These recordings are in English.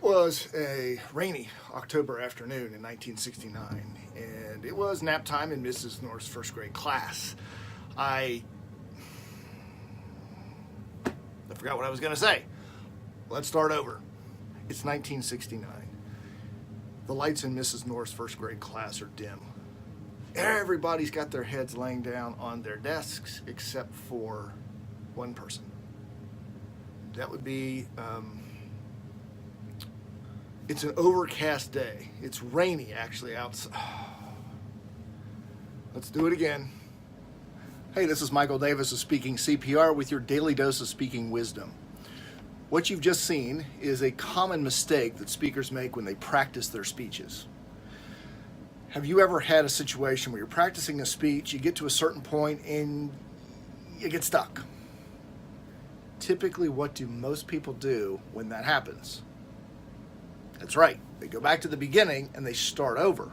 was a rainy October afternoon in 1969, and it was nap time in Mrs. North's first grade class. I forgot what I was going to say. Let's start over. It's 1969. The lights in Mrs. North's first grade class are dim. Everybody's got their heads laying down on their desks except for one person. That would be, it's an overcast day. It's rainy actually outside. Let's do it again. Hey, this is Michael Davis of Speaking CPR with your daily dose of speaking wisdom. What you've just seen is a common mistake that speakers make when they practice their speeches. Have you ever had a situation where you're practicing a speech, you get to a certain point and you get stuck? Typically, what do most people do when that happens? That's right, they go back to the beginning and they start over.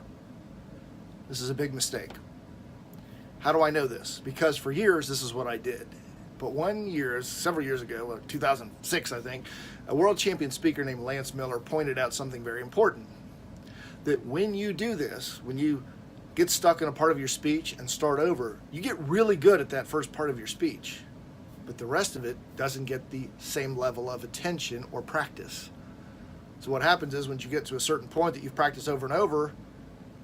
This is a big mistake. How do I know this? Because for years, this is what I did. But one year, several years ago, 2006, I think, a world champion speaker named Lance Miller pointed out something very important. That when you do this, when you get stuck in a part of your speech and start over, you get really good at that first part of your speech. But the rest of it doesn't get the same level of attention or practice. So what happens is when you get to a certain point that you've practiced over and over,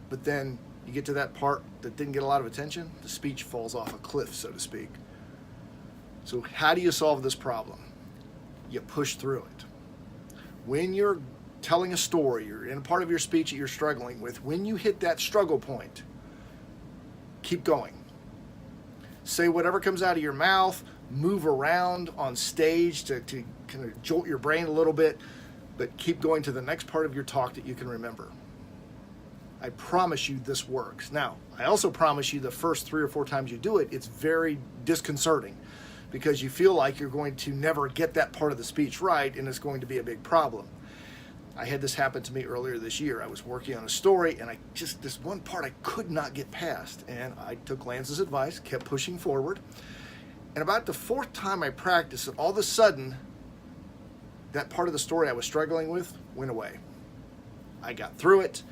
but then you get to that part that didn't get a lot of attention, the speech falls off a cliff, so to speak. So how do you solve this problem? You push through it. When you're telling a story, you're in a part of your speech that you're struggling with, when you hit that struggle point, keep going. Say whatever comes out of your mouth, move around on stage to kind of jolt your brain a little bit, but keep going to the next part of your talk that you can remember. I promise you this works. Now, I also promise you the first 3 or 4 times you do it, it's very disconcerting because you feel like you're going to never get that part of the speech right and it's going to be a big problem. I had this happen to me earlier this year. I was working on a story and this one part I could not get past, and I took Lance's advice, kept pushing forward, and about the 4th time I practiced it, all of a sudden that part of the story I was struggling with went away. I got through it,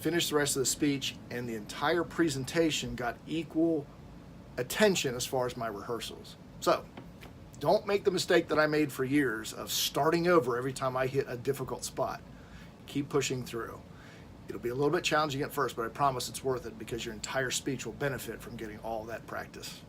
finished the rest of the speech, and the entire presentation got equal attention as far as my rehearsals. So, don't make the mistake that I made for years of starting over every time I hit a difficult spot. Keep pushing through. It'll be a little bit challenging at first, but I promise it's worth it because your entire speech will benefit from getting all that practice.